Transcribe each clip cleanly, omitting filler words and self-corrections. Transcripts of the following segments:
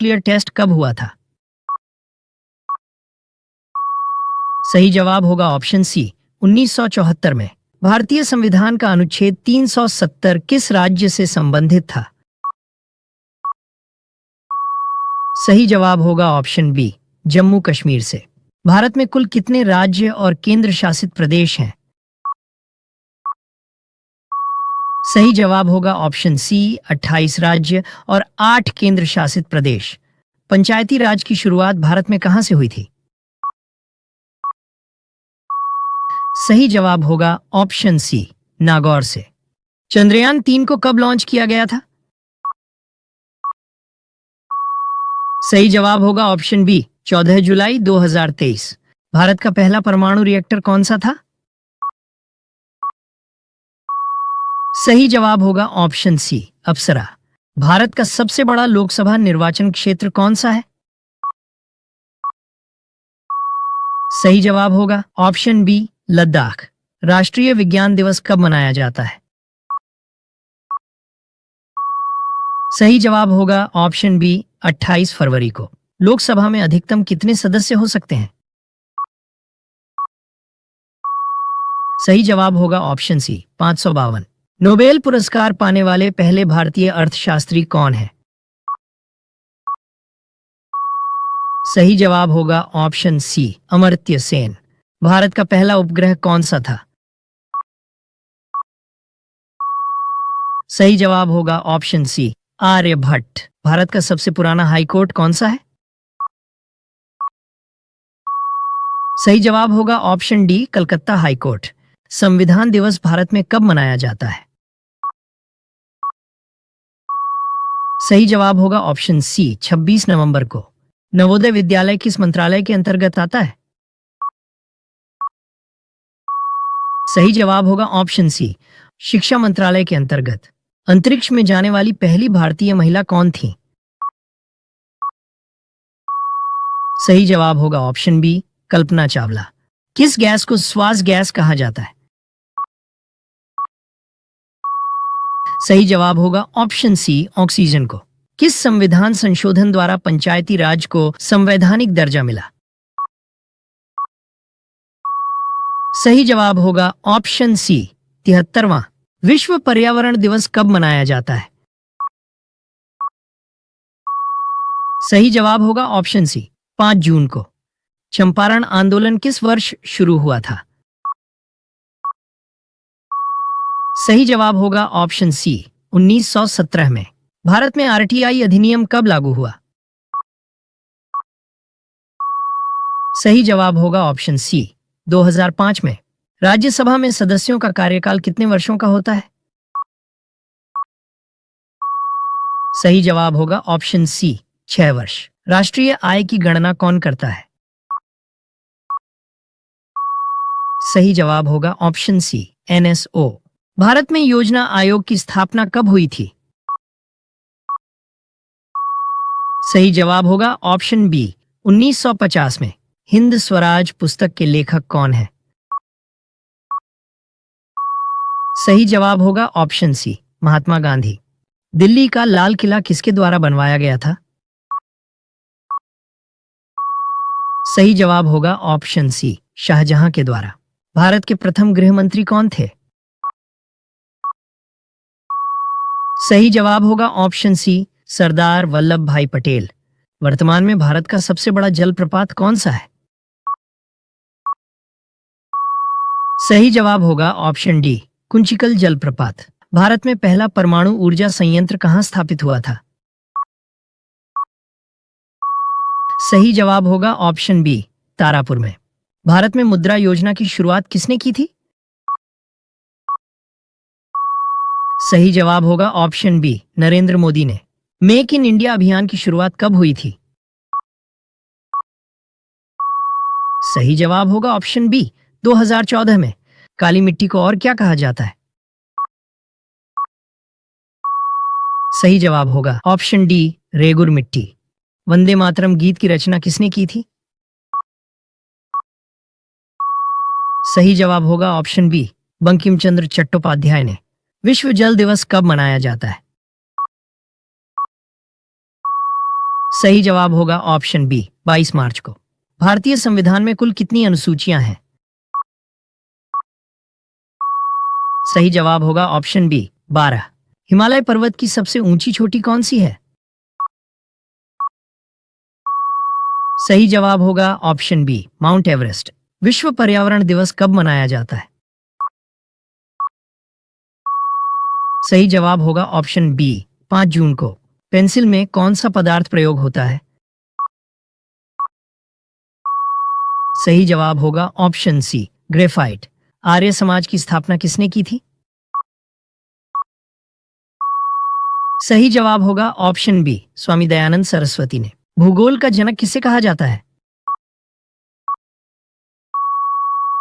Nuclear test कब हुआ था? सही जवाब होगा ऑप्शन सी 1974 में। भारतीय संविधान का अनुच्छेद 370 किस राज्य से संबंधित था? सही जवाब होगा ऑप्शन बी जम्मू कश्मीर से। भारत में कुल कितने राज्य और केंद्र शासित प्रदेश हैं? सही जवाब होगा ऑप्शन सी 28 राज्य और 8 केंद्र शासित प्रदेश। पंचायती राज की शुरुआत भारत में कहां से हुई थी? सही जवाब होगा ऑप्शन सी नागौर से। चंद्रयान 3 को कब लॉन्च किया गया था? सही जवाब होगा ऑप्शन बी 14 जुलाई 2023। भारत का पहला परमाणु रिएक्टर कौन सा था? सही जवाब होगा ऑप्शन सी अप्सरा। भारत का सबसे बड़ा लोकसभा निर्वाचन क्षेत्र कौन सा है? सही जवाब होगा ऑप्शन बी लद्दाख। राष्ट्रीय विज्ञान दिवस कब मनाया जाता है? सही जवाब होगा ऑप्शन बी 28 फरवरी को। लोकसभा में अधिकतम कितने सदस्य हो सकते हैं? सही जवाब होगा ऑप्शन सी 552। नोबेल पुरस्कार पाने वाले पहले भारतीय अर्थशास्त्री कौन है? सही जवाब होगा ऑप्शन सी अमर्त्य सेन। भारत का पहला उपग्रह कौन सा था? सही जवाब होगा ऑप्शन सी आर्यभट्ट। भारत का सबसे पुराना हाईकोर्ट कौन सा है? सही जवाब होगा ऑप्शन डी कलकत्ता हाईकोर्ट। संविधान दिवस भारत में कब मनाया जाता है? सही जवाब होगा ऑप्शन सी 26 नवंबर को। नवोदय विद्यालय किस मंत्रालय के अंतर्गत आता है? सही जवाब होगा ऑप्शन सी शिक्षा मंत्रालय के अंतर्गत। अंतरिक्ष में जाने वाली पहली भारतीय महिला कौन थी? सही जवाब होगा ऑप्शन बी कल्पना चावला। किस गैस को श्वास गैस कहा जाता है? सही जवाब होगा ऑप्शन सी ऑक्सीजन को। किस संविधान संशोधन द्वारा पंचायती राज को संवैधानिक दर्जा मिला? सही जवाब होगा ऑप्शन सी 73वां। विश्व पर्यावरण दिवस कब मनाया जाता है? सही जवाब होगा ऑप्शन सी 5 जून को। चंपारण आंदोलन किस वर्ष शुरू हुआ था? सही जवाब होगा ऑप्शन सी 1917 में। भारत में आरटीआई अधिनियम कब लागू हुआ? सही जवाब होगा ऑप्शन सी 2005 में। राज्यसभा में सदस्यों का कार्यकाल कितने वर्षों का होता है? सही जवाब होगा ऑप्शन सी 6 वर्ष। राष्ट्रीय आय की गणना कौन करता है? सही जवाब होगा ऑप्शन सी एनएसओ। भारत में योजना आयोग की स्थापना कब हुई थी? सही जवाब होगा ऑप्शन बी 1950 में। हिंद स्वराज पुस्तक के लेखक कौन है? सही जवाब होगा ऑप्शन सी महात्मा गांधी। दिल्ली का लाल किला किसके द्वारा बनवाया गया था? सही जवाब होगा ऑप्शन सी शाहजहां के द्वारा। भारत के प्रथम गृह मंत्री कौन थे? सही जवाब होगा ऑप्शन सी सरदार वल्लभ भाई पटेल। वर्तमान में भारत का सबसे बड़ा जलप्रपात कौन सा है? सही जवाब होगा ऑप्शन डी कुंचिकल जलप्रपात। भारत में पहला परमाणु ऊर्जा संयंत्र कहां स्थापित हुआ था? सही जवाब होगा ऑप्शन बी तारापुर में। भारत में मुद्रा योजना की शुरुआत किसने की थी? सही जवाब होगा ऑप्शन बी नरेंद्र मोदी ने। मेक इन इंडिया अभियान की शुरुआत कब हुई थी? सही जवाब होगा ऑप्शन बी 2014 में। काली मिट्टी को और क्या कहा जाता है? सही जवाब होगा ऑप्शन डी रेगुर मिट्टी। वंदे मातरम गीत की रचना किसने की थी? सही जवाब होगा ऑप्शन बी बंकिम चंद्र चट्टोपाध्याय ने। विश्व जल दिवस कब मनाया जाता है? सही जवाब होगा ऑप्शन बी 22 मार्च को। भारतीय संविधान में कुल कितनी अनुसूचियां हैं? सही जवाब होगा ऑप्शन बी 12। हिमालय पर्वत की सबसे ऊंची चोटी कौन सी है? सही जवाब होगा ऑप्शन बी माउंट एवरेस्ट। विश्व पर्यावरण दिवस कब मनाया जाता है? सही जवाब होगा ऑप्शन बी 5 जून को। पेंसिल में कौन सा पदार्थ प्रयोग होता है? सही जवाब होगा ऑप्शन सी ग्रेफाइट। आर्य समाज की स्थापना किसने की थी? सही जवाब होगा ऑप्शन बी स्वामी दयानंद सरस्वती ने। भूगोल का जनक किसे कहा जाता है?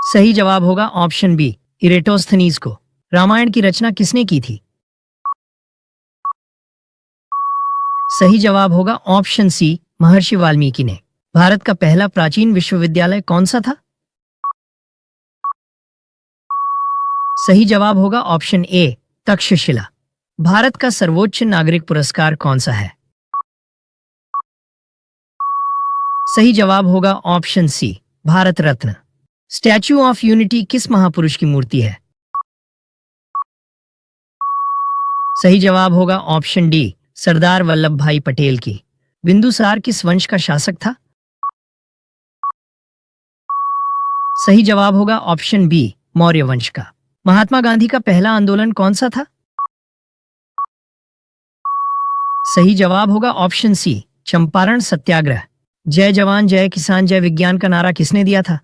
सही जवाब होगा ऑप्शन बी इरेटोस्थनीज को। रामायण की रचना किसने की थी? सही जवाब होगा ऑप्शन सी महर्षि वाल्मीकि ने। भारत का पहला प्राचीन विश्वविद्यालय कौन सा था? सही जवाब होगा ऑप्शन ए तक्षशिला। भारत का सर्वोच्च नागरिक पुरस्कार कौन सा है? सही जवाब होगा option C Bharat Ratna. Statue of unity किस महापुरुष की मूर्ति है? सही जवाब होगा ऑप्शन डी सरदार वल्लभ भाई पटेल की। बिंदुसार किस वंश का शासक था? सही जवाब होगा ऑप्शन बी मौर्य वंश का। महात्मा गांधी का पहला आंदोलन कौन सा था? सही जवाब होगा ऑप्शन सी चंपारण सत्याग्रह। जय जवान जय किसान जय विज्ञान का नारा किसने दिया था?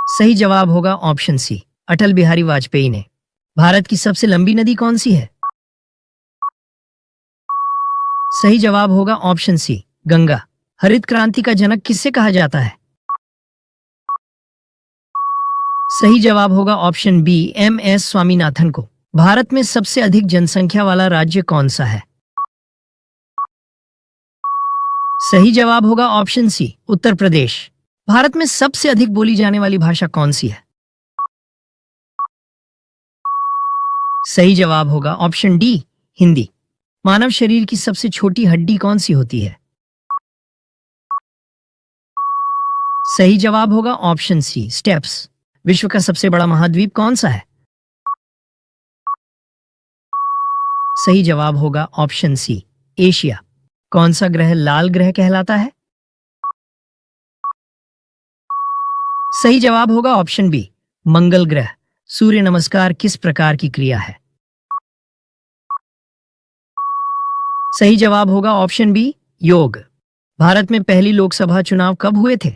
सही जवाब होगा ऑप्शन सी अटल बिहारी वाजपेयी ने। भारत की सबसे लंबी नदी कौन सी है? सही जवाब होगा ऑप्शन सी गंगा। हरित क्रांति का जनक किससे कहा जाता है? सही जवाब होगा option B M S Swaminathan को। भारत में सबसे अधिक जनसंख्या वाला राज्य कौन सा है? सही जवाब होगा ऑप्शन सी उत्तर प्रदेश। भारत में सबसे अधिक बोली जाने वाली भाषा कौन सी है? सही जवाब होगा ऑप्शन डी हिंदी। मानव शरीर की सबसे छोटी हड्डी कौन सी होती है? सही जवाब होगा ऑप्शन सी स्टेप्स। विश्व का सबसे बड़ा महाद्वीप कौन सा है? सही जवाब होगा ऑप्शन सी एशिया। कौन सा ग्रह लाल ग्रह कहलाता है? सही जवाब होगा ऑप्शन बी मंगल ग्रह। सूर्य नमस्कार किस प्रकार की क्रिया है? सही जवाब होगा ऑप्शन बी योग। भारत में पहली लोकसभा चुनाव कब हुए थे?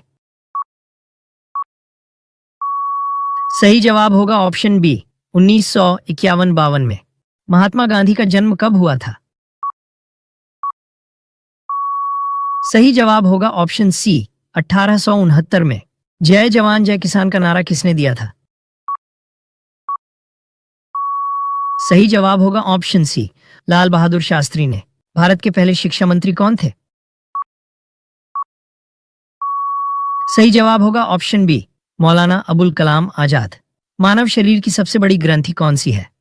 सही जवाब होगा ऑप्शन बी 1951-52 में। महात्मा गांधी का जन्म कब हुआ था? सही जवाब होगा ऑप्शन सी 1869 में। जय जवान जय किसान का नारा किसने दिया था? सही जवाब होगा ऑप्शन सी लाल बहादुर शास्त्री ने। भारत के पहले शिक्षा मंत्री कौन थे? सही जवाब होगा ऑप्शन बी मौलाना अबुल कलाम आजाद। मानव शरीर की सबसे बड़ी ग्रंथि कौन सी है?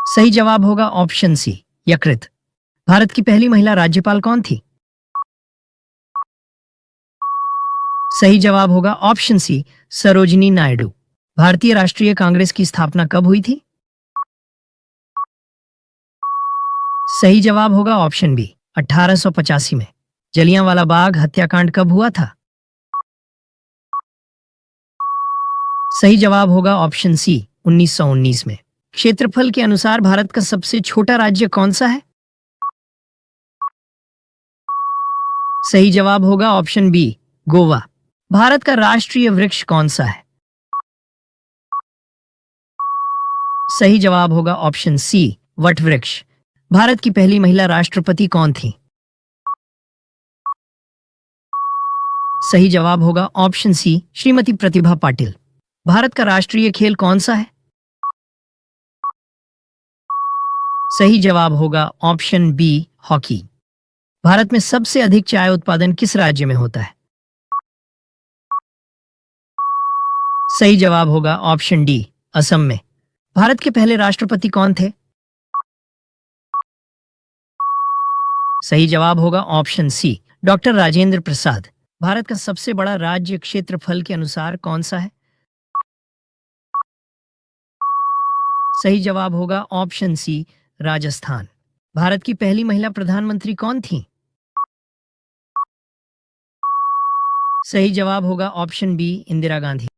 सही जवाब होगा ऑप्शन सी यकृत। भारत की पहली महिला राज्यपाल कौन थी? सही जवाब होगा ऑप्शन सी सरोजिनी नायडू। भारतीय राष्ट्रीय कांग्रेस की स्थापना कब हुई थी? सही जवाब होगा ऑप्शन बी 1885 में। जलियांवाला बाग हत्याकांड कब हुआ था? सही जवाब होगा ऑप्शन सी 1919 में। क्षेत्रफल के अनुसार भारत का सबसे छोटा राज्य कौन सा है? सही जवाब होगा ऑप्शन बी गोवा। भारत का राष्ट्रीय वृक्ष कौन सा है? सही जवाब होगा ऑप्शन सी वट वृक्ष। भारत की पहली महिला राष्ट्रपति कौन थी? सही जवाब होगा ऑप्शन सी श्रीमती प्रतिभा पाटिल। भारत का राष्ट्रीय खेल कौन सा है? सही जवाब होगा ऑप्शन बी हॉकी। भारत में सबसे अधिक चाय उत्पादन किस राज्य में होता है? सही जवाब होगा ऑप्शन डी असम में। भारत के पहले राष्ट्रपति कौन थे? सही जवाब होगा ऑप्शन सी, डॉक्टर राजेंद्र प्रसाद। भारत का सबसे बड़ा राज्य क्षेत्रफल के अनुसार कौन सा है? सही जवाब होगा ऑप्शन सी, राजस्थान। भारत की पहली महिला प्रधानमंत्री कौन थी? सही जवाब होगा ऑप्शन बी, इंदिरा गांधी।